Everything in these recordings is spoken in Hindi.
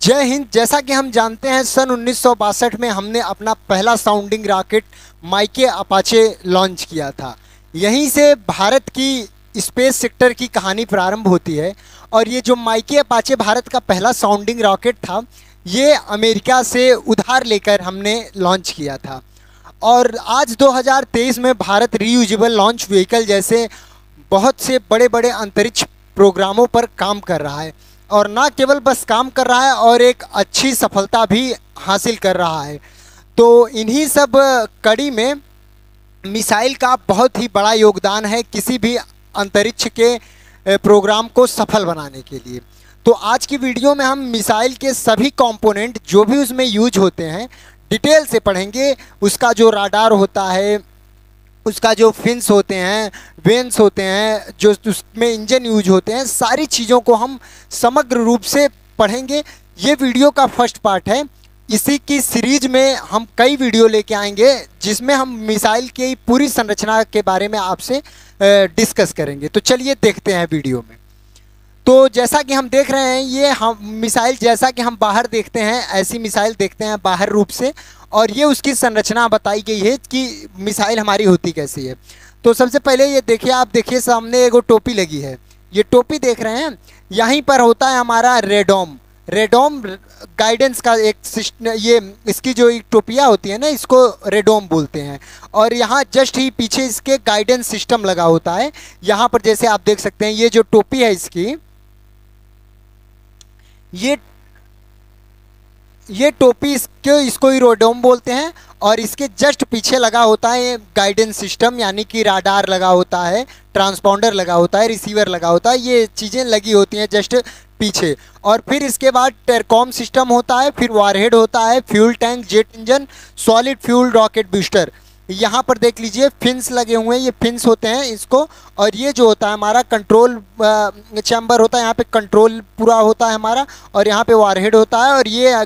जय हिंद। जैसा कि हम जानते हैं सन 1962 में हमने अपना पहला साउंडिंग रॉकेट माइके अपाचे लॉन्च किया था। यहीं से भारत की स्पेस सेक्टर की कहानी प्रारंभ होती है। और ये जो माइके अपाचे भारत का पहला साउंडिंग रॉकेट था, ये अमेरिका से उधार लेकर हमने लॉन्च किया था। और आज 2023 में भारत रीयूजेबल लॉन्च व्हीकल जैसे बहुत से बड़े बड़े अंतरिक्ष प्रोग्रामों पर काम कर रहा है। और ना केवल बस काम कर रहा है और एक अच्छी सफलता भी हासिल कर रहा है। तो इन्हीं सब कड़ी में मिसाइल का बहुत ही बड़ा योगदान है किसी भी अंतरिक्ष के प्रोग्राम को सफल बनाने के लिए। तो आज की वीडियो में हम मिसाइल के सभी कंपोनेंट जो भी उसमें यूज होते हैं डिटेल से पढ़ेंगे। उसका जो राडार होता है, उसका जो फिन्स होते हैं, वेन्स होते हैं, जो उसमें इंजन यूज होते हैं, सारी चीज़ों को हम समग्र रूप से पढ़ेंगे। ये वीडियो का फर्स्ट पार्ट है। इसी की सीरीज में हम कई वीडियो लेके आएंगे जिसमें हम मिसाइल की पूरी संरचना के बारे में आपसे डिस्कस करेंगे। तो चलिए देखते हैं वीडियो में। तो जैसा कि हम देख रहे हैं, ये हम मिसाइल जैसा कि हम बाहर देखते हैं ऐसी मिसाइल देखते हैं बाहर रूप से। और ये उसकी संरचना बताई गई है कि मिसाइल हमारी होती कैसी है। तो सबसे पहले ये देखिए, आप देखिए सामने एगो टोपी लगी है। ये टोपी देख रहे हैं, यहीं पर होता है हमारा रेडोम। रेडोम गाइडेंस का एक सिस्टम, ये इसकी जो एक टोपियाँ होती है ना, इसको रेडोम बोलते हैं। और यहाँ जस्ट ही पीछे इसके गाइडेंस सिस्टम लगा होता है। यहाँ पर जैसे आप देख सकते हैं, ये जो टोपी है इसकी, ये टोपी इसको ही रेडोम बोलते हैं। और इसके जस्ट पीछे लगा होता है गाइडेंस सिस्टम, यानी कि राडार लगा होता है, ट्रांसपॉन्डर लगा होता है, रिसीवर लगा होता है। ये चीज़ें लगी होती हैं जस्ट पीछे। और फिर इसके बाद टेरकॉम सिस्टम होता है, फिर वारहेड होता है, fuel tank, jet engine, solid fuel rocket booster. यहाँ पर देख लीजिए फिन्स लगे हुए हैं, ये फिन्स होते हैं इसको। और ये जो होता है हमारा कंट्रोल चैम्बर होता है, यहाँ पे कंट्रोल पूरा होता है हमारा। और यहाँ पे वारहेड होता है और ये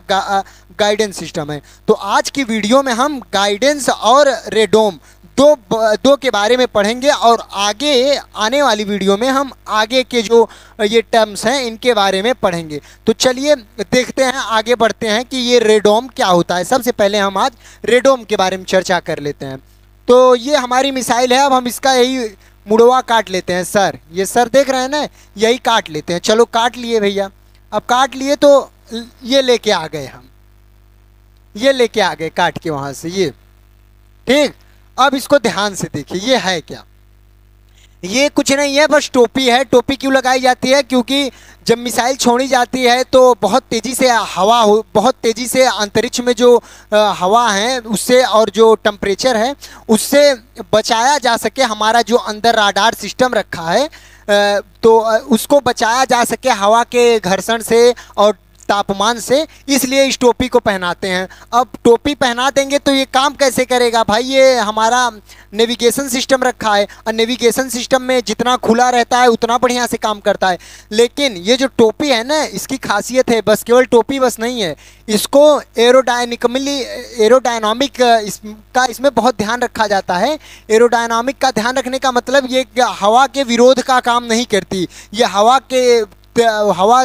गाइडेंस सिस्टम है। तो आज की वीडियो में हम गाइडेंस और रेडोम दो के बारे में पढ़ेंगे। और आगे आने वाली वीडियो में हम आगे के जो ये टर्म्स हैं इनके बारे में पढ़ेंगे। तो चलिए देखते हैं, आगे बढ़ते हैं कि ये रेडोम क्या होता है। सबसे पहले हम आज रेडोम के बारे में चर्चा कर लेते हैं। तो ये हमारी मिसाइल है। अब हम इसका यही मुड़वा काट लेते हैं। सर, ये सर देख रहे हैं ना, यही काट लेते हैं। चलो काट लिए भैया। अब काट लिए तो ये लेके आ गए, हम ये लेके आ गए काट के वहाँ से, ये ठीक। अब इसको ध्यान से देखिए, ये है क्या? ये कुछ नहीं है, बस टोपी है। टोपी क्यों लगाई जाती है? क्योंकि जब मिसाइल छोड़ी जाती है तो बहुत तेज़ी से बहुत तेज़ी से अंतरिक्ष में जो हवा है उससे, और जो टेम्परेचर है उससे बचाया जा सके। हमारा जो अंदर राडार सिस्टम रखा है तो उसको बचाया जा सके हवा के घर्षण से और तापमान से, इसलिए इस टोपी को पहनाते हैं। अब टोपी पहना देंगे तो ये काम कैसे करेगा भाई? ये हमारा नेविगेशन सिस्टम रखा है और नेविगेशन सिस्टम में जितना खुला रहता है उतना बढ़िया से काम करता है। लेकिन ये जो टोपी है ना, इसकी खासियत है, बस केवल टोपी बस नहीं है, इसको एरोडायनामिक इसका इसमें बहुत ध्यान रखा जाता है। एरोडायनामिक का ध्यान रखने का मतलब ये हवा के विरोध का काम नहीं करती, ये हवा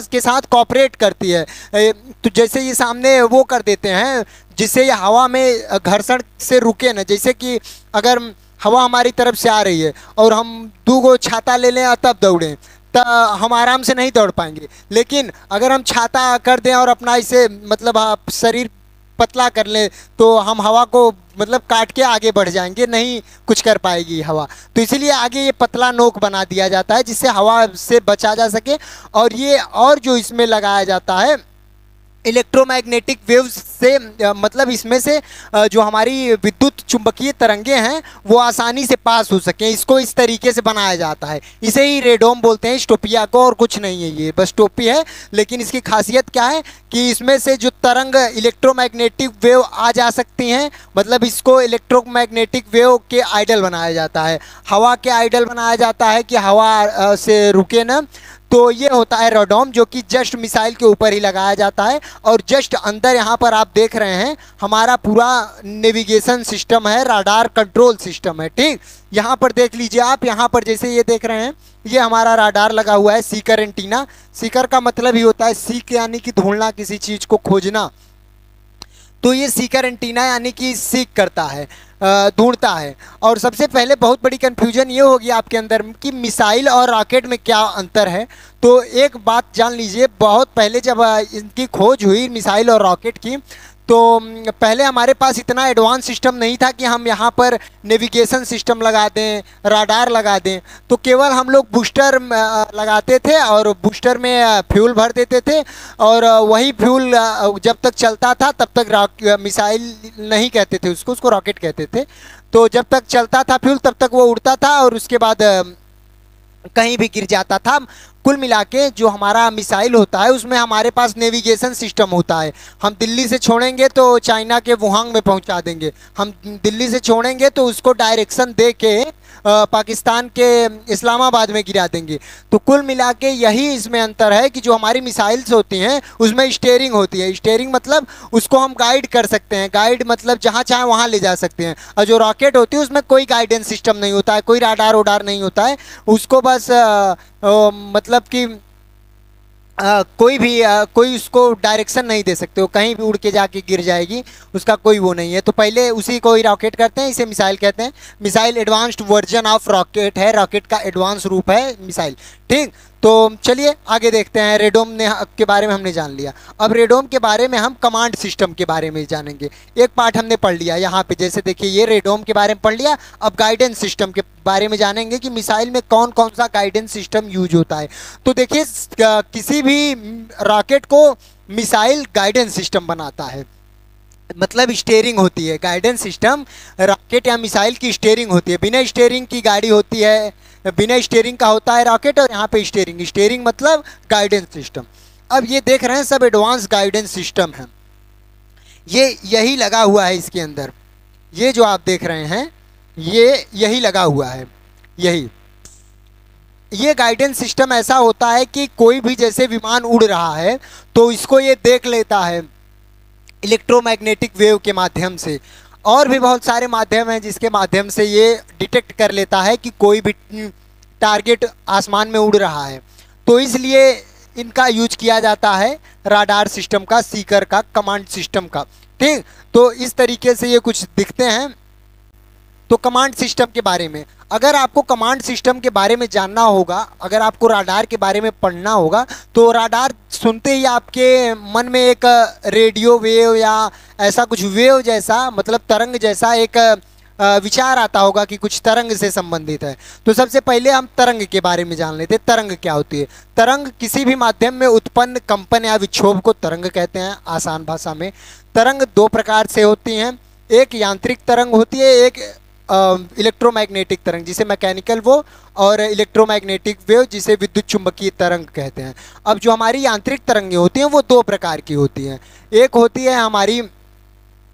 के साथ कॉपरेट करती है। तो जैसे ये सामने वो कर देते हैं जिससे ये हवा में घर्षण से रुके ना। जैसे कि अगर हवा हमारी तरफ से आ रही है और हम 2 छाता ले लें तब दौड़ें, तो हम आराम से नहीं दौड़ पाएंगे। लेकिन अगर हम छाता कर दें और अपना इसे मतलब शरीर पतला कर लें तो हम हवा को मतलब काट के आगे बढ़ जाएंगे, नहीं कुछ कर पाएगी हवा। तो इसीलिए आगे ये पतला नोक बना दिया जाता है जिससे हवा से बचा जा सके। और ये और जो इसमें लगाया जाता है इलेक्ट्रोमैग्नेटिक वेव्स से, मतलब इसमें से जो हमारी विद्युत चुंबकीय तरंगे हैं वो आसानी से पास हो सकें, इसको इस तरीके से बनाया जाता है। इसे ही रेडोम बोलते हैं इस टोपिया को, और कुछ नहीं है, ये बस टोपी है। लेकिन इसकी खासियत क्या है कि इसमें से जो तरंग इलेक्ट्रोमैग्नेटिक वेव आ जा सकती हैं, मतलब इसको इलेक्ट्रोमैग्नेटिक वेव के आइडल बनाया जाता है, हवा के आइडल बनाया जाता है कि हवा से रुके ना। तो ये होता है रेडोम, जो कि जस्ट मिसाइल के ऊपर ही लगाया जाता है। और जस्ट अंदर यहाँ पर आप देख रहे हैं हमारा पूरा नेविगेशन सिस्टम है, राडार कंट्रोल सिस्टम है। ठीक, यहाँ पर देख लीजिए आप, यहाँ पर जैसे ये देख रहे हैं, ये हमारा राडार लगा हुआ है, सीकर एंटीना। सीकर का मतलब ही होता है सीक, यानी कि ढूंढना, किसी चीज़ को खोजना। तो ये सीकर एंटीना यानी कि सीक करता है, ढूंढता है। और सबसे पहले बहुत बड़ी कन्फ्यूजन ये होगी आपके अंदर कि मिसाइल और रॉकेट में क्या अंतर है। तो एक बात जान लीजिए, बहुत पहले जब इनकी खोज हुई मिसाइल और रॉकेट की, तो पहले हमारे पास इतना एडवांस सिस्टम नहीं था कि हम यहाँ पर नेविगेशन सिस्टम लगा दें, राडार लगा दें। तो केवल हम लोग बूस्टर लगाते थे और बूस्टर में फ्यूल भर देते थे, और वही फ्यूल जब तक चलता था तब तक मिसाइल नहीं कहते थे उसको, उसको रॉकेट कहते थे। तो जब तक चलता था फ्यूल तब तक वो उड़ता था और उसके बाद कहीं भी गिर जाता था। कुल मिला के जो हमारा मिसाइल होता है उसमें हमारे पास नेविगेशन सिस्टम होता है। हम दिल्ली से छोड़ेंगे तो चाइना के वुहांग में पहुंचा देंगे, हम दिल्ली से छोड़ेंगे तो उसको डायरेक्शन दे के पाकिस्तान के इस्लामाबाद में गिरा देंगे। तो कुल मिला के यही इसमें अंतर है कि जो हमारी मिसाइल्स होती हैं उसमें स्टीयरिंग होती है। स्टीयरिंग मतलब उसको हम गाइड कर सकते हैं, गाइड मतलब जहाँ चाहे वहाँ ले जा सकते हैं। और जो रॉकेट होती है उसमें कोई गाइडेंस सिस्टम नहीं होता है, कोई राडार वडार नहीं होता है, उसको बस मतलब कि कोई उसको डायरेक्शन नहीं दे सकते, वो कहीं भी उड़ के जाके गिर जाएगी, उसका कोई वो नहीं है। तो पहले उसी को ही रॉकेट करते हैं, इसे मिसाइल कहते हैं। Missile advanced version of rocket है, रॉकेट का एडवांस रूप है मिसाइल। ठीक, तो चलिए आगे देखते हैं। रेडोम के बारे में हमने जान लिया, अब रेडोम के बारे में हम कमांड सिस्टम के बारे में जानेंगे। एक पार्ट हमने पढ़ लिया यहाँ पे, जैसे देखिए ये रेडोम के बारे में पढ़ लिया। अब गाइडेंस सिस्टम के बारे में जानेंगे कि मिसाइल में कौन कौन सा गाइडेंस सिस्टम यूज होता है। तो देखिए किसी भी रॉकेट को मिसाइल गाइडेंस सिस्टम बनाता है, मतलब स्टीयरिंग होती है। गाइडेंस सिस्टम रॉकेट या मिसाइल की स्टीयरिंग होती है। बिना स्टीयरिंग की गाड़ी होती है, बिना स्टीयरिंग का होता है रॉकेट, और यहाँ पे स्टीयरिंग, स्टीयरिंग मतलब गाइडेंस सिस्टम। अब ये देख रहे हैं सब एडवांस गाइडेंस सिस्टम है, ये यही लगा हुआ है इसके अंदर। ये जो आप देख रहे हैं ये यही लगा हुआ है, यही। ये गाइडेंस सिस्टम ऐसा होता है कि कोई भी जैसे विमान उड़ रहा है तो इसको ये देख लेता है इलेक्ट्रोमैग्नेटिक वेव के माध्यम से, और भी बहुत सारे माध्यम हैं जिसके माध्यम से ये डिटेक्ट कर लेता है कि कोई भी टारगेट आसमान में उड़ रहा है। तो इसलिए इनका यूज किया जाता है राडार सिस्टम का, सीकर का, कमांड सिस्टम का। ठीक, तो इस तरीके से ये कुछ दिखते हैं। तो कमांड सिस्टम के बारे में, अगर आपको कमांड सिस्टम के बारे में जानना होगा, अगर आपको राडार के बारे में पढ़ना होगा, तो राडार सुनते ही आपके मन में एक रेडियो वेव या ऐसा कुछ वेव जैसा, मतलब तरंग जैसा एक विचार आता होगा कि कुछ तरंग से संबंधित है। तो सबसे पहले हम तरंग के बारे में जान लेते हैं। तरंग क्या होती है? तरंग किसी भी माध्यम में उत्पन्न कंपन या विक्षोभ को तरंग कहते हैं आसान भाषा में। तरंग दो प्रकार से होती हैं, एक यांत्रिक तरंग होती है, एक इलेक्ट्रोमैग्नेटिक तरंग जिसे मैकेनिकल वो, और इलेक्ट्रोमैग्नेटिक वेव जिसे विद्युत चुंबकीय तरंग कहते हैं। अब जो हमारी यांत्रिक तरंगें होती हैं वो दो प्रकार की होती हैं, एक होती है हमारी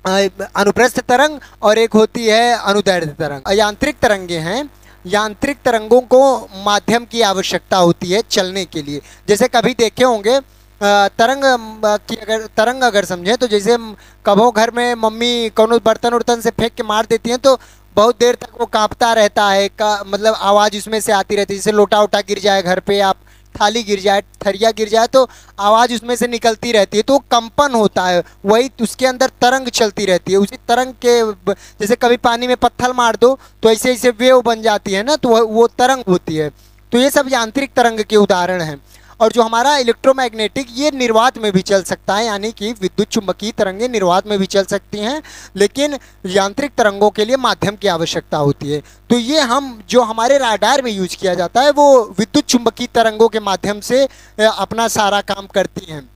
अनुप्रस्थ तरंग और एक होती है अनुदैर्ध्य तरंग। यांत्रिक तरंगें हैं, यांत्रिक तरंगों को माध्यम की आवश्यकता होती है चलने के लिए। जैसे कभी देखे होंगे तरंग अगर समझें तो जैसे कभो घर में मम्मी कोनो बर्तन उर्तन से फेंक के मार देती हैं तो बहुत देर तक वो कांपता रहता है, मतलब आवाज़ उसमें से आती रहती है। जैसे लोटा वोटा गिर जाए घर पे, आप थाली गिर जाए, थरिया गिर जाए, तो आवाज़ उसमें से निकलती रहती है, तो कंपन होता है, वही उसके अंदर तरंग चलती रहती है। उसी तरंग के जैसे कभी पानी में पत्थर मार दो तो ऐसे ऐसे वेव बन जाती है ना, तो वो तरंग होती है। तो ये सब यांत्रिक तरंग के उदाहरण हैं। और जो हमारा इलेक्ट्रोमैग्नेटिक, ये निर्वात में भी चल सकता है, यानी कि विद्युत चुंबकीय तरंगें निर्वात में भी चल सकती हैं, लेकिन यांत्रिक तरंगों के लिए माध्यम की आवश्यकता होती है। तो ये हम जो हमारे राडार में यूज किया जाता है वो विद्युत चुंबकीय तरंगों के माध्यम से अपना सारा काम करती हैं।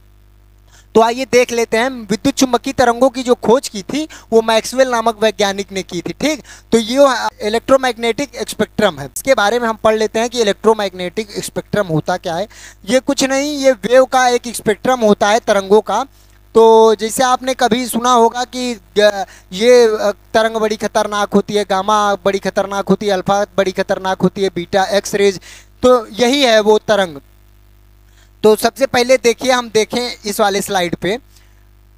तो आइए देख लेते हैं, विद्युत चुंबकीय तरंगों की जो खोज की थी वो मैक्सवेल नामक वैज्ञानिक ने की थी। ठीक, तो ये इलेक्ट्रोमैग्नेटिक स्पेक्ट्रम है, इसके बारे में हम पढ़ लेते हैं कि इलेक्ट्रोमैग्नेटिक स्पेक्ट्रम होता क्या है। ये कुछ नहीं, ये वेव का एक स्पेक्ट्रम होता है तरंगों का। तो जैसे आपने कभी सुना होगा कि ये तरंग बड़ी खतरनाक होती है, गामा बड़ी खतरनाक होती है, अल्फा बड़ी खतरनाक होती है, बीटा, एक्स रेज, तो यही है वो तरंग। तो सबसे पहले देखिए, हम देखें इस वाले स्लाइड पे,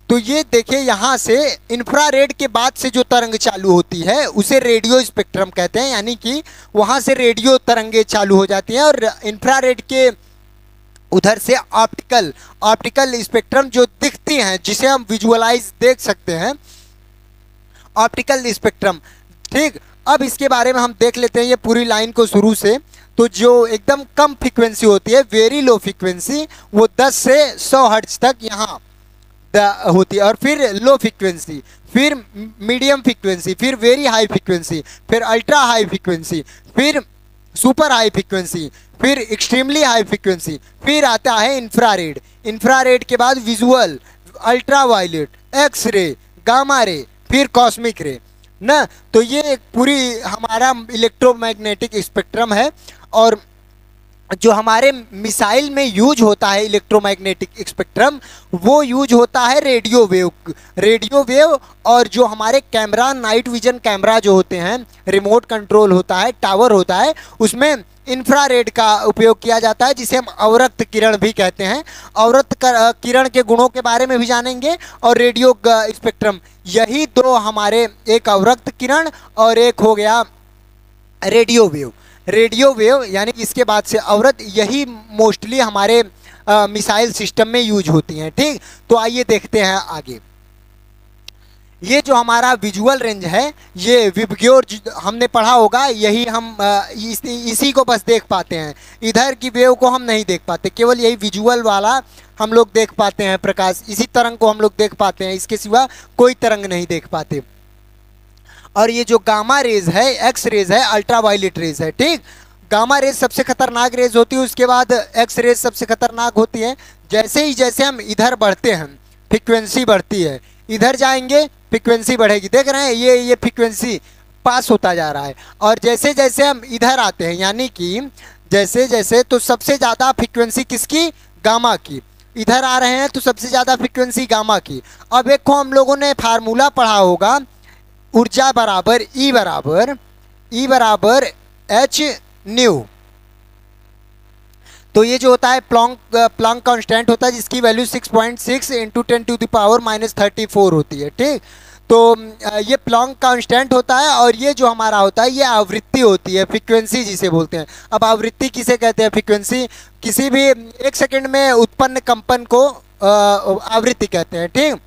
तो ये देखिए यहाँ से इंफ्रारेड के बाद से जो तरंग चालू होती है उसे रेडियो स्पेक्ट्रम कहते हैं, यानी कि वहाँ से रेडियो तरंगे चालू हो जाती हैं। और इंफ्रारेड के उधर से ऑप्टिकल स्पेक्ट्रम जो दिखती हैं, जिसे हम विजुअलाइज देख सकते हैं, ऑप्टिकल स्पेक्ट्रम। ठीक, अब इसके बारे में हम देख लेते हैं ये पूरी लाइन को शुरू से। तो जो एकदम कम फ्रीक्वेंसी होती है, वेरी लो फ्रीक्वेंसी, वो 10 से 100 हर्ट्ज तक यहाँ होती है। और फिर लो फ्रीक्वेंसी, फिर मीडियम फ्रीक्वेंसी, फिर वेरी हाई फ्रीक्वेंसी, फिर अल्ट्रा हाई फ्रीक्वेंसी, फिर सुपर हाई फ्रीक्वेंसी, फिर एक्सट्रीमली हाई फ्रीक्वेंसी, फिर आता है इंफ्रारेड। इंफ्रारेड के बाद visual, ultra violet, X ray, gamma ray, फिर कॉस्मिक रे ना। तो ये पूरी हमारा इलेक्ट्रोमैग्नेटिक स्पेक्ट्रम है। और जो हमारे मिसाइल में यूज होता है इलेक्ट्रोमैग्नेटिक स्पेक्ट्रम, वो यूज होता है रेडियो वेव। और जो हमारे कैमरा, नाइट विजन कैमरा जो होते हैं, रिमोट कंट्रोल होता है, टावर होता है, उसमें इंफ्रारेड का उपयोग किया जाता है, जिसे हम अवरक्त किरण भी कहते हैं। अवरक्त किरण के गुणों के बारे में भी जानेंगे, और रेडियो स्पेक्ट्रम, यही दो हमारे, एक अवरक्त किरण और एक हो गया रेडियो वेव। रेडियो वेव यानी इसके बाद से अवरक्त, यही मोस्टली हमारे मिसाइल सिस्टम में यूज होती हैं। ठीक, तो आइए देखते हैं आगे। ये जो हमारा विजुअल रेंज है, ये विबग्योर हमने पढ़ा होगा, यही हम इसी को बस देख पाते हैं। इधर की वेव को हम नहीं देख पाते, केवल यही विजुअल वाला हम लोग देख पाते हैं, प्रकाश, इसी तरंग को हम लोग देख पाते हैं, इसके सिवा कोई तरंग नहीं देख पाते। और ये जो गामा रेज है, एक्स रेज है, अल्ट्रा वायलेट रेज है। ठीक, गामा रेज सबसे खतरनाक रेज होती है, उसके बाद एक्स रेज सबसे खतरनाक होती है। जैसे हम इधर बढ़ते हैं, फ्रीक्वेंसी बढ़ती है, इधर जाएंगे फ्रीक्वेंसी बढ़ेगी। देख रहे हैं, ये फ्रीक्वेंसी पास होता जा रहा है। और जैसे जैसे हम इधर आते हैं, यानी कि जैसे जैसे, तो सबसे ज़्यादा फ्रीक्वेंसी किसकी? गामा की। इधर आ रहे हैं तो सबसे ज़्यादा फ्रीक्वेंसी गामा की। अब एक हम लोगों ने फार्मूला पढ़ा होगा, ऊर्जा बराबर E बराबर एच न्यू। तो ये जो होता है प्लॉन्क कांस्टेंट होता है, जिसकी वैल्यू 6.6 इंटू 10⁻³ होती है। ठीक, तो ये प्लॉन्क कांस्टेंट होता है। और ये जो हमारा होता है, ये आवृत्ति होती है, फ्रीक्वेंसी जिसे बोलते हैं। अब आवृत्ति किसे कहते हैं? फ्रीक्वेंसी, किसी भी 1 सेकंड में उत्पन्न कंपन को आवृत्ति कहते हैं। ठीक,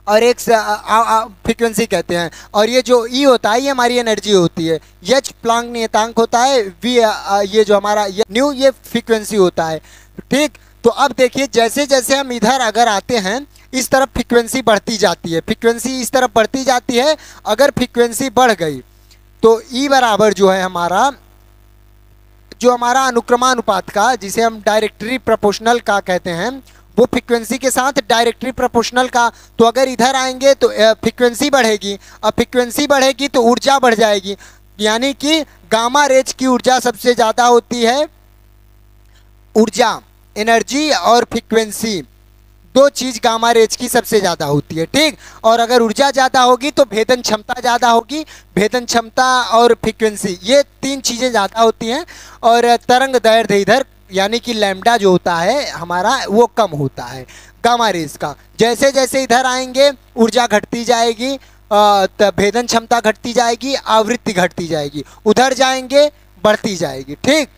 और एक फ्रीक्वेंसी कहते हैं। और ये जो ई होता है, ये हमारी एनर्जी होती है। एच प्लैंक नियतांक होता है, वी ये जो हमारा न्यू, ये फ्रीक्वेंसी होता है। ठीक, तो अब देखिए, जैसे जैसे हम इधर अगर आते हैं, इस तरफ फ्रीक्वेंसी बढ़ती जाती है, फ्रीक्वेंसी इस तरफ बढ़ती जाती है। अगर फ्रीक्वेंसी बढ़ गई तो ई बराबर जो है हमारा, जो हमारा अनुक्रमानुपात का, जिसे हम डायरेक्टरी प्रोपोर्शनल का कहते हैं, वो फ्रीक्वेंसी के साथ डायरेक्टरी प्रोपोर्शनल का। तो अगर इधर आएंगे तो फ्रीक्वेंसी बढ़ेगी, अब फ्रीक्वेंसी बढ़ेगी तो ऊर्जा बढ़ जाएगी, यानी कि गामा रेज की ऊर्जा सबसे ज़्यादा होती है। ऊर्जा, एनर्जी और फ्रीक्वेंसी, दो चीज़ गामा रेज की सबसे ज़्यादा होती है। ठीक, और अगर ऊर्जा ज़्यादा होगी तो भेदन क्षमता ज़्यादा होगी, भेदन क्षमता और फ्रीक्वेंसी, ये 3 चीज़ें ज़्यादा होती हैं। और तरंग दैर्ध्य इधर, यानी कि लैम्डा जो होता है हमारा, वो कम होता है गामा रेज का। जैसे जैसे इधर आएंगे ऊर्जा घटती जाएगी, भेदन क्षमता घटती जाएगी, आवृत्ति घटती जाएगी। उधर जाएंगे बढ़ती जाएगी। ठीक,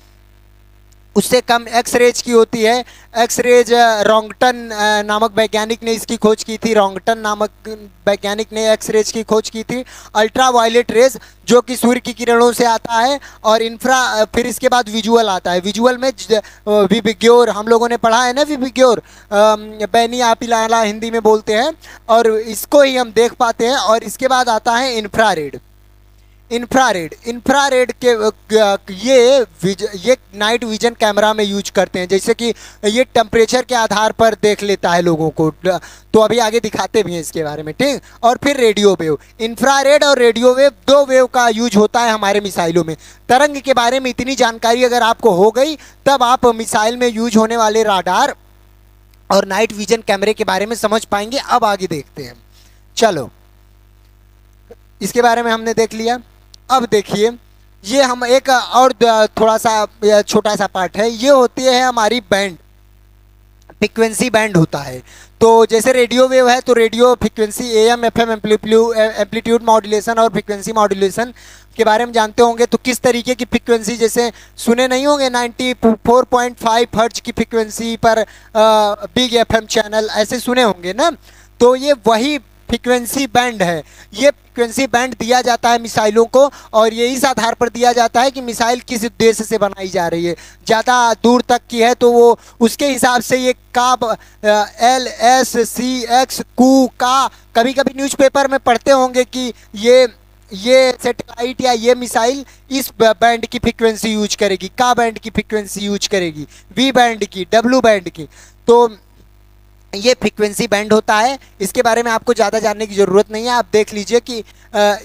उससे कम एक्स रेज की होती है। एक्स रेज रॉन्गटन नामक वैज्ञानिक ने इसकी खोज की थी, रॉन्गटन नामक वैज्ञानिक ने एक्स रेज की खोज की थी। अल्ट्रा वायलेट रेज जो कि सूर्य की किरणों से आता है। और फिर इसके बाद विजुअल आता है। विजुअल में विबग्योर, हम लोगों ने पढ़ा है ना, विबग्योर, बैनी आपिलाला हिंदी में बोलते हैं, और इसको ही हम देख पाते हैं। और इसके बाद आता है इंफ्रारेड। इंफ्रारेड के ये नाइट विजन कैमरा में यूज करते हैं, जैसे कि ये टेम्परेचर के आधार पर देख लेता है लोगों को, तो अभी आगे दिखाते भी हैं इसके बारे में। ठीक, और फिर रेडियो वेव, इंफ्रारेड और रेडियो वेव, 2 वेव का यूज होता है हमारे मिसाइलों में। तरंग के बारे में इतनी जानकारी अगर आपको हो गई, तब आप मिसाइल में यूज होने वाले राडार और नाइट विजन कैमरे के बारे में समझ पाएंगे। अब आगे देखते हैं, चलो, इसके बारे में हमने देख लिया। अब देखिए, ये हम एक और थोड़ा सा छोटा सा पार्ट है, ये होती है हमारी बैंड। फ्रिक्वेंसी बैंड होता है। तो जैसे रेडियो वेव है तो radio frequency am FM amplitude modulation और फ्रिक्वेंसी मॉड्यूलेशन के बारे में जानते होंगे। तो किस तरीके की फ्रिक्वेंसी, जैसे सुने नहीं होंगे 94.5 हर्ट्ज की फ्रिक्वेंसी पर बिग एफएम चैनल, ऐसे सुने होंगे ना। तो ये वही फ्रिक्वेंसी बैंड है। ये फ्रिक्वेंसी बैंड दिया जाता है मिसाइलों को, और ये इस आधार पर दिया जाता है कि मिसाइल किस उद्देश्य से बनाई जा रही है। ज़्यादा दूर तक की है तो वो उसके हिसाब से ये का एल एस सी एक्स कू का, कभी कभी न्यूज़पेपर में पढ़ते होंगे कि ये सैटेलाइट या ये मिसाइल इस बैंड की फ्रिक्वेंसी यूज करेगी, का बैंड की फ्रिक्वेंसी यूज करेगी, वी बैंड की, डब्ल्यू बैंड की। तो ये फ्रीक्वेंसी बैंड होता है। इसके बारे में आपको ज़्यादा जानने की ज़रूरत नहीं है, आप देख लीजिए कि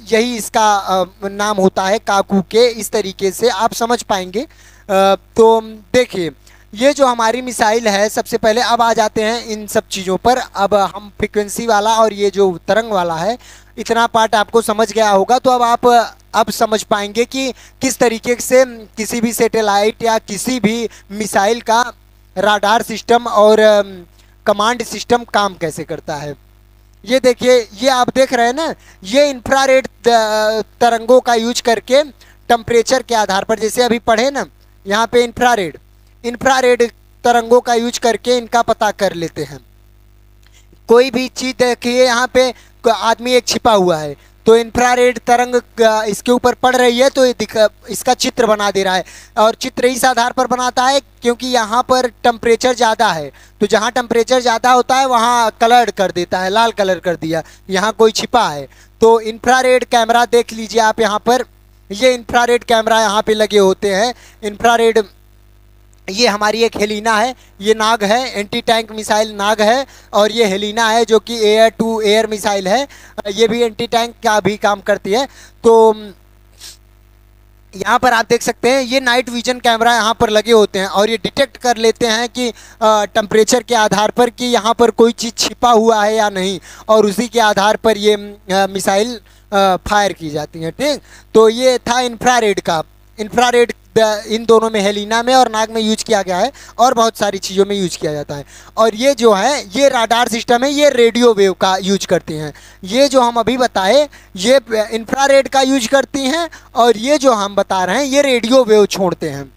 यही इसका नाम होता है काकू के, इस तरीके से आप समझ पाएंगे। तो देखिए ये जो हमारी मिसाइल है, सबसे पहले अब आ जाते हैं इन सब चीज़ों पर। अब हम फ्रिक्वेंसी वाला और ये जो तरंग वाला है, इतना पार्ट आपको समझ गया होगा। तो अब आप अब समझ पाएंगे कि किस तरीके से किसी भी सैटेलाइट या किसी भी मिसाइल का राडार सिस्टम और कमांड सिस्टम काम कैसे करता है। ये देखिए, ये आप देख रहे हैं ना, ये इंफ्रारेड तरंगों का यूज करके टेम्परेचर के आधार पर, जैसे अभी पढ़े ना यहाँ पे इंफ्रारेड तरंगों का यूज करके इनका पता कर लेते हैं। कोई भी चीज़ देखिए, यहाँ पे आदमी एक छिपा हुआ है, तो इंफ्रारेड तरंग इसके ऊपर पड़ रही है तो इसका चित्र बना दे रहा है। और चित्र इस आधार पर बनाता है क्योंकि यहाँ पर टेम्परेचर ज़्यादा है, तो जहाँ टेम्परेचर ज़्यादा होता है वहाँ कलर कर देता है, लाल कलर कर दिया, यहाँ कोई छिपा है। तो इंफ्रारेड कैमरा देख लीजिए आप यहाँ पर, ये इंफ्रारेड कैमरा यहाँ पे लगे होते हैं। इंफ्रारेड, ये हमारी एक हेलिना है, ये नाग है, एंटी टैंक मिसाइल नाग है, और ये हेलिना है जो कि एयर टू एयर मिसाइल है, ये भी एंटी टैंक का भी काम करती है। तो यहाँ पर आप देख सकते हैं ये नाइट विजन कैमरा यहाँ पर लगे होते हैं, और ये डिटेक्ट कर लेते हैं कि टेम्परेचर के आधार पर कि यहाँ पर कोई चीज़ छिपा हुआ है या नहीं, और उसी के आधार पर ये मिसाइल फायर की जाती है। ठीक, तो ये था इंफ्रारेड का। इंफ्रारेड इन दोनों में, हेलिना में और नाग में यूज किया गया है, और बहुत सारी चीज़ों में यूज किया जाता है। और ये जो है ये राडार सिस्टम है, ये रेडियो वेव का यूज करती हैं। ये जो हम अभी बताए ये इंफ्रारेड का यूज करती हैं, और ये जो हम बता रहे हैं ये रेडियो वेव छोड़ते हैं।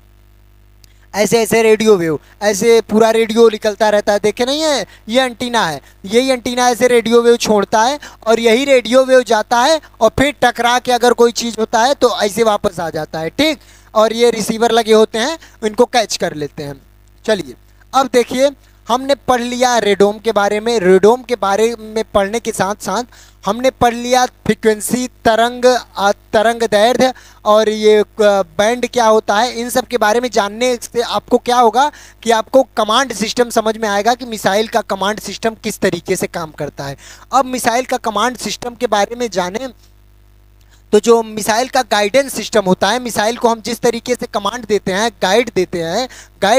ऐसे ऐसे रेडियो वेव, ऐसे पूरा रेडियो निकलता रहता है, देखे नहीं है, ये एंटीना है, यही एंटीना ऐसे रेडियो वेव छोड़ता है, और यही रेडियो वेव जाता है और फिर टकरा के अगर कोई चीज़ होता है तो ऐसे वापस आ जाता है। ठीक, और ये रिसीवर लगे होते हैं, इनको कैच कर लेते हैं। चलिए अब देखिए, हमने पढ़ लिया रेडोम के बारे में। रेडोम के बारे में पढ़ने के साथ साथ हमने पढ़ लिया फ्रिक्वेंसी, तरंग दैर्ध्य, और ये बैंड क्या होता है। इन सब के बारे में जानने से आपको क्या होगा कि आपको कमांड सिस्टम समझ में आएगा कि मिसाइल का कमांड सिस्टम किस तरीके से काम करता है। अब मिसाइल का कमांड सिस्टम के बारे में जाने तो जो मिसाइल का गाइडेंस सिस्टम होता है, मिसाइल को हम जिस तरीके से कमांड देते हैं, गाइड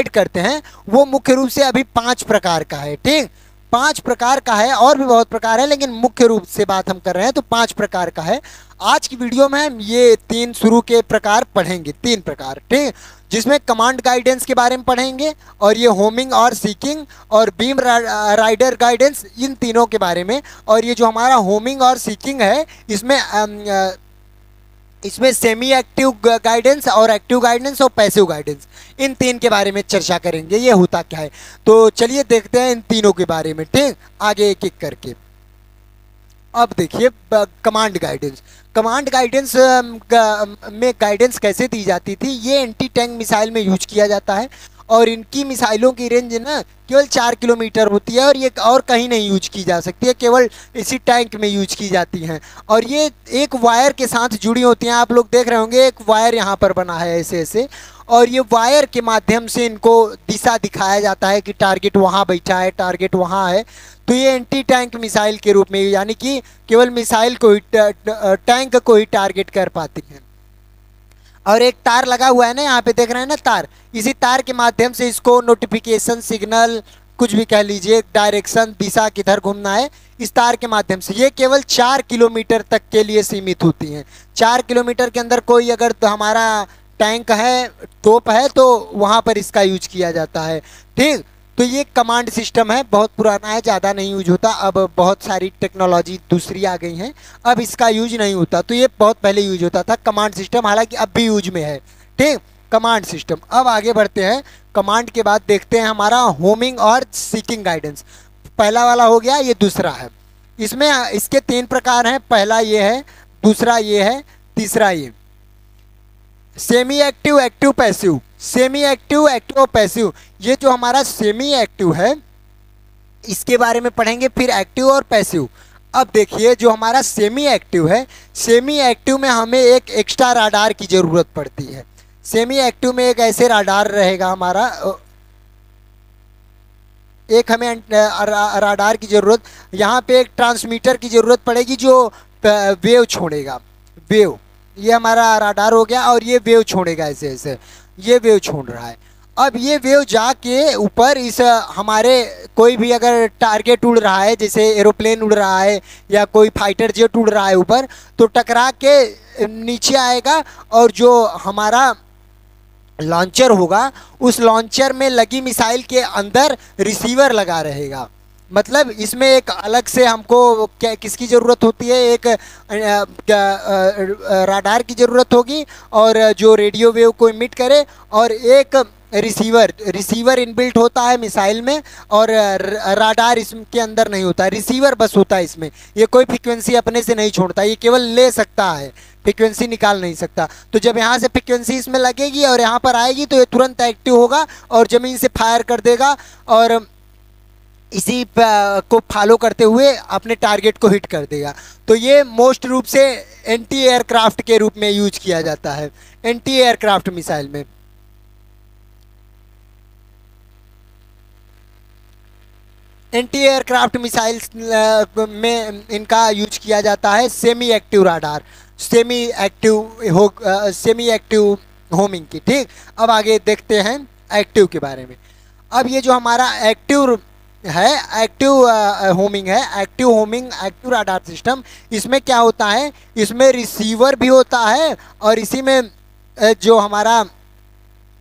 करते हैं, वो मुख्य रूप से अभी 5 प्रकार का है। ठीक, 5 प्रकार का है, और भी बहुत प्रकार है, लेकिन मुख्य रूप से बात हम कर रहे हैं तो 5 प्रकार का है। आज की वीडियो में हम ये 3 शुरू के प्रकार पढ़ेंगे, 3 प्रकार। ठीक, जिसमें कमांड गाइडेंस के बारे में पढ़ेंगे, और ये होमिंग और सीकिंग और बीम राइडर गाइडेंस, इन तीनों के बारे में। और ये जो हमारा होमिंग और सीकिंग है, इसमें सेमी एक्टिव गाइडेंस और एक्टिव गाइडेंस और पैसिव गाइडेंस, इन 3 के बारे में चर्चा करेंगे, ये होता क्या है। तो चलिए देखते हैं इन तीनों के बारे में। ठीक, आगे एक एक करके। अब देखिए कमांड गाइडेंस में गाइडेंस कैसे दी जाती थी। ये एंटी टैंक मिसाइल में यूज किया जाता है, और इनकी मिसाइलों की रेंज ना केवल 4 किलोमीटर होती है, और ये और कहीं नहीं यूज की जा सकती है, केवल इसी टैंक में यूज की जाती हैं। और ये एक वायर के साथ जुड़ी होती हैं, आप लोग देख रहे होंगे एक वायर यहाँ पर बना है ऐसे ऐसे, और ये वायर के माध्यम से इनको दिशा दिखाया जाता है कि टारगेट वहाँ बैठा है, टारगेट वहाँ है। तो ये एंटी टैंक मिसाइल के रूप में, यानी कि केवल मिसाइल को ही, टैंक को ही टारगेट कर पाती हैं। और एक तार लगा हुआ है ना, यहाँ पे देख रहे हैं ना तार, इसी तार के माध्यम से इसको नोटिफिकेशन, सिग्नल, कुछ भी कह लीजिए, डायरेक्शन, दिशा किधर घूमना है, इस तार के माध्यम से। ये केवल 4 किलोमीटर तक के लिए सीमित होती हैं। 4 किलोमीटर के अंदर कोई अगर तो हमारा टैंक है, तोप है, तो वहाँ पर इसका यूज किया जाता है। ठीक, तो ये कमांड सिस्टम है, बहुत पुराना है, ज़्यादा नहीं यूज होता। अब बहुत सारी टेक्नोलॉजी दूसरी आ गई हैं, अब इसका यूज नहीं होता। तो ये बहुत पहले यूज होता था कमांड सिस्टम, हालांकि अब भी यूज में है। ठीक, कमांड सिस्टम। अब आगे बढ़ते हैं, कमांड के बाद देखते हैं हमारा होमिंग और सीकिंग गाइडेंस। पहला वाला हो गया, ये दूसरा है। इसमें इसके 3 प्रकार हैं, पहला ये है, दूसरा ये है, तीसरा ये। Semi active, active, passive. Semi active, active और पैसिव। ये जो हमारा सेमी एक्टिव है इसके बारे में पढ़ेंगे, फिर एक्टिव और पैसिव। अब देखिए जो हमारा सेमी एक्टिव है, सेमी एक्टिव में हमें एक एक्स्ट्रा राडार की ज़रूरत पड़ती है। सेमी एक्टिव में एक ऐसे राडार रहेगा हमारा, एक हमें राडार की ज़रूरत, यहाँ पे एक ट्रांसमीटर की ज़रूरत पड़ेगी जो वेव छोड़ेगा। वेव, ये हमारा राडार हो गया और ये वेव छोड़ेगा, ऐसे ऐसे ये वेव छोड़ रहा है। अब ये वेव जाके ऊपर इस हमारे कोई भी अगर टारगेट उड़ रहा है, जैसे एरोप्लेन उड़ रहा है या कोई फाइटर जेट उड़ रहा है ऊपर, तो टकरा के नीचे आएगा और जो हमारा लॉन्चर होगा उस लॉन्चर में लगी मिसाइल के अंदर रिसीवर लगा रहेगा। मतलब इसमें एक अलग से हमको किसकी ज़रूरत होती है, एक राडार की ज़रूरत होगी और जो रेडियो वेव को इमिट करे, और एक रिसीवर इनबिल्ट होता है मिसाइल में, और राडार इसके अंदर नहीं होता, रिसीवर बस होता है इसमें। ये कोई फ्रीक्वेंसी अपने से नहीं छोड़ता, ये केवल ले सकता है, फ्रीक्वेंसी निकाल नहीं सकता। तो जब यहाँ से फ्रीक्वेंसी इसमें लगेगी और यहाँ पर आएगी तो ये तुरंत एक्टिव होगा और ज़मीन से फायर कर देगा और इसी को फॉलो करते हुए अपने टारगेट को हिट कर देगा। तो ये मोस्ट रूप से एंटी एयरक्राफ्ट के रूप में यूज किया जाता है, एंटी एयरक्राफ्ट मिसाइल में। एंटी एयरक्राफ्ट मिसाइल्स में इनका यूज किया जाता है semi active radar, semi active homing की। ठीक, अब आगे देखते हैं एक्टिव के बारे में। अब ये जो हमारा एक्टिव है, एक्टिव होमिंग है, active homing, active radar system, इसमें क्या होता है, इसमें रिसीवर भी होता है और इसी में जो हमारा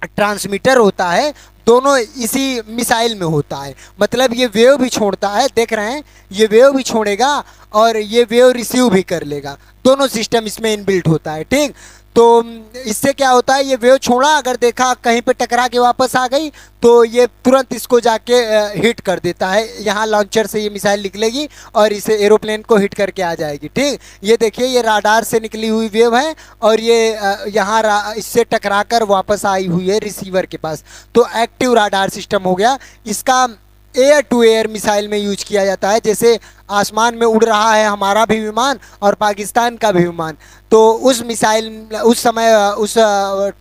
ट्रांसमीटर होता है, दोनों इसी मिसाइल में होता है। मतलब ये वेव भी छोड़ता है, देख रहे हैं, ये वेव भी छोड़ेगा और ये वेव रिसीव भी कर लेगा, दोनों सिस्टम इसमें इनबिल्ट होता है। ठीक, तो इससे क्या होता है, ये वेव छोड़ा, अगर देखा कहीं पे टकरा के वापस आ गई तो ये तुरंत इसको जाके हिट कर देता है। यहाँ लॉन्चर से ये मिसाइल निकलेगी और इसे एरोप्लेन को हिट करके आ जाएगी। ठीक, ये देखिए ये राडार से निकली हुई वेव है और ये यहाँ इससे टकरा कर वापस आई हुई है रिसीवर के पास। तो एक्टिव राडार सिस्टम हो गया। इसका एयर टू एयर मिसाइल में यूज किया जाता है, जैसे आसमान में उड़ रहा है हमारा भी विमान और पाकिस्तान का भी विमान, तो उस मिसाइल उस समय उस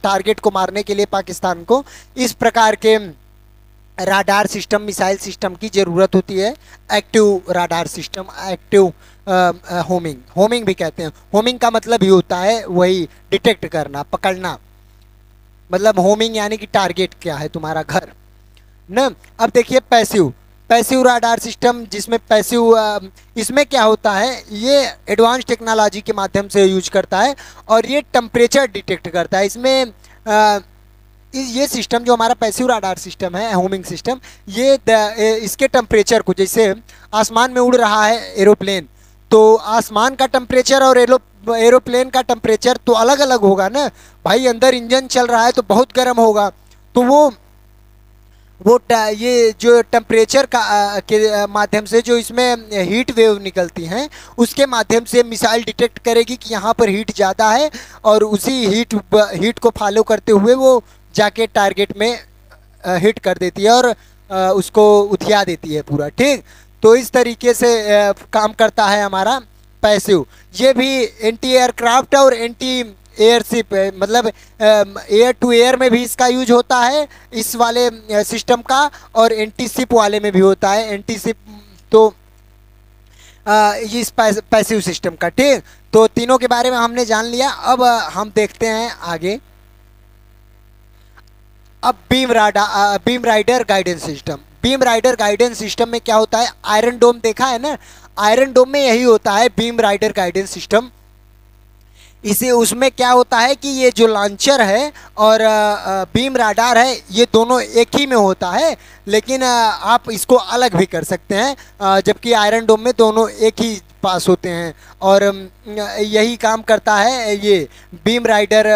टारगेट को मारने के लिए पाकिस्तान को इस प्रकार के राडार सिस्टम, मिसाइल सिस्टम की ज़रूरत होती है। Active radar system, active homing भी कहते हैं। होमिंग का मतलब ही होता है वही डिटेक्ट करना, पकड़ना, मतलब होमिंग यानी कि टारगेट क्या है तुम्हारा घर न। अब देखिए पैसिव राडार सिस्टम, जिसमें पैसिव, इसमें क्या होता है, ये एडवांस टेक्नोलॉजी के माध्यम से यूज करता है और ये टेम्परेचर डिटेक्ट करता है। इसमें ये सिस्टम जो हमारा पैसिव राडार सिस्टम है, होमिंग सिस्टम, ये इसके टेम्परेचर को, जैसे आसमान में उड़ रहा है एरोप्लेन, तो आसमान का टेम्परेचर और एरोप्लेन का टेम्परेचर तो अलग अलग होगा ना भाई। अंदर इंजन चल रहा है तो बहुत गर्म होगा, तो वो ये जो टेम्परेचर का के माध्यम से जो इसमें हीट वेव निकलती हैं, उसके माध्यम से मिसाइल डिटेक्ट करेगी कि यहाँ पर हीट ज़्यादा है और उसी हीट को फॉलो करते हुए वो जाके टारगेट में हिट कर देती है और उसको उथिया देती है पूरा। ठीक, तो इस तरीके से काम करता है हमारा पैसिव। ये भी एंटी एयरक्राफ्ट और एंटी एयरशिप, मतलब एयर टू एयर में भी इसका यूज होता है इस वाले सिस्टम का, और एंटी शिप वाले में भी होता है, एंटी शिप, तो इस पैसिव सिस्टम का। ठीक, तो तीनों के बारे में हमने जान लिया। अब हम देखते हैं आगे। अब beam rider guidance system. Beam rider guidance system में क्या होता है, आयरन डोम देखा है ना, आयरन डोम में यही होता है बीम राइडर गाइडेंस सिस्टम। इसे उसमें क्या होता है कि ये जो लॉन्चर है और बीम राडार है ये दोनों एक ही में होता है, लेकिन आप इसको अलग भी कर सकते हैं, जबकि आयरन डोम में दोनों एक ही पास होते हैं। और यही काम करता है ये बीम राइडर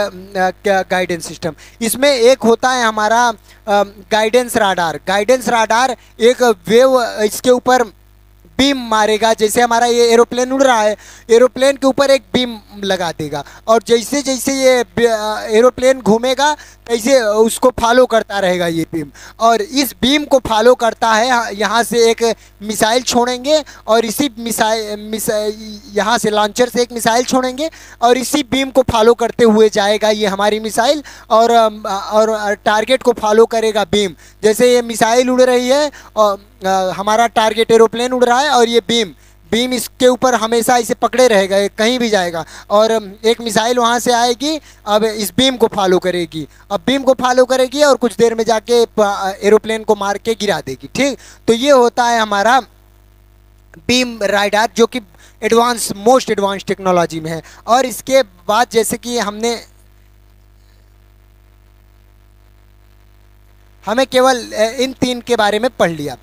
गाइडेंस सिस्टम। इसमें एक होता है हमारा गाइडेंस राडार। गाइडेंस राडार एक वेव इसके ऊपर बीम मारेगा, जैसे हमारा ये एरोप्लेन उड़ रहा है, एरोप्लेन के ऊपर एक बीम लगा देगा, और जैसे जैसे ये एरोप्लेन घूमेगा तैसे उसको फॉलो करता रहेगा ये बीम, और इस बीम को फॉलो करता है। यहाँ से एक मिसाइल छोड़ेंगे और इसी यहाँ से लॉन्चर से एक मिसाइल छोड़ेंगे और इसी बीम को फॉलो करते हुए जाएगा ये हमारी मिसाइल, और टारगेट को फॉलो करेगा बीम। जैसे ये मिसाइल उड़ रही है और हमारा टारगेट एरोप्लेन उड़ रहा है, और ये बीम इसके ऊपर हमेशा इसे पकड़े रहेगा, कहीं भी जाएगा, और एक मिसाइल वहाँ से आएगी, अब इस बीम को फॉलो करेगी, अब बीम को फॉलो करेगी और कुछ देर में जाके एरोप्लेन को मार के गिरा देगी। ठीक, तो ये होता है हमारा बीम राडार, जो कि मोस्ट एडवांस टेक्नोलॉजी में है। और इसके बाद जैसे कि हमें केवल इन तीन के बारे में पढ़ लिया।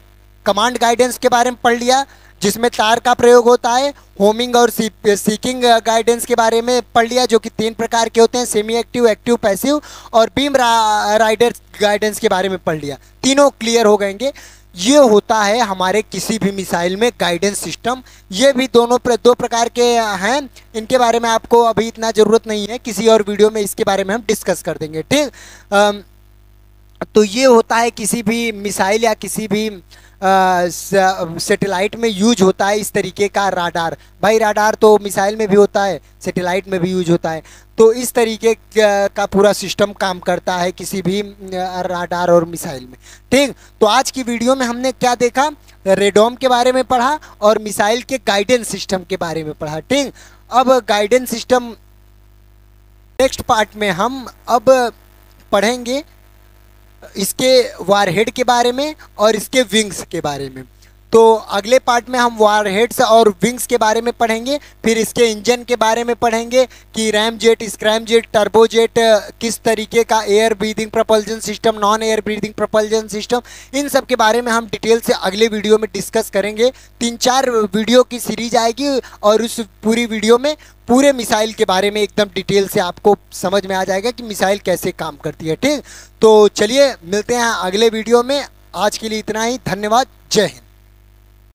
कमांड गाइडेंस के बारे में पढ़ लिया जिसमें तार का प्रयोग होता है। होमिंग और सीकिंग गाइडेंस के बारे में पढ़ लिया, जो कि 3 प्रकार के होते हैं, सेमी एक्टिव, एक्टिव, पैसिव। और बीम राइडर गाइडेंस के बारे में पढ़ लिया। तीनों क्लियर हो गएंगे। ये होता है हमारे किसी भी मिसाइल में गाइडेंस सिस्टम। ये भी दो प्रकार के हैं, इनके बारे में आपको अभी इतना ज़रूरत नहीं है, किसी और वीडियो में इसके बारे में हम डिस्कस कर देंगे। ठीक, तो ये होता है किसी भी मिसाइल या किसी भी सैटेलाइट में यूज होता है इस तरीके का राडार। भाई राडार तो मिसाइल में भी होता है, सैटेलाइट में भी यूज होता है, तो इस तरीके का पूरा सिस्टम काम करता है किसी भी राडार और मिसाइल में। ठीक, तो आज की वीडियो में हमने क्या देखा, रेडोम के बारे में पढ़ा और मिसाइल के गाइडेंस सिस्टम के बारे में पढ़ा। ठीक, अब गाइडेंस सिस्टम नेक्स्ट पार्ट में हम अब पढ़ेंगे इसके वारहेड के बारे में और इसके विंग्स के बारे में। तो अगले पार्ट में हम वारहेड्स और विंग्स के बारे में पढ़ेंगे, फिर इसके इंजन के बारे में पढ़ेंगे कि ram jet, scram jet, turbo jet, किस तरीके का air breathing propulsion system, non air breathing propulsion system, इन सब के बारे में हम डिटेल से अगले वीडियो में डिस्कस करेंगे। 3-4 वीडियो की सीरीज आएगी और उस पूरी वीडियो में पूरे मिसाइल के बारे में एकदम डिटेल से आपको समझ में आ जाएगा कि मिसाइल कैसे काम करती है। ठीक, तो चलिए मिलते हैं अगले वीडियो में। आज के लिए इतना ही, धन्यवाद, जय हिंद।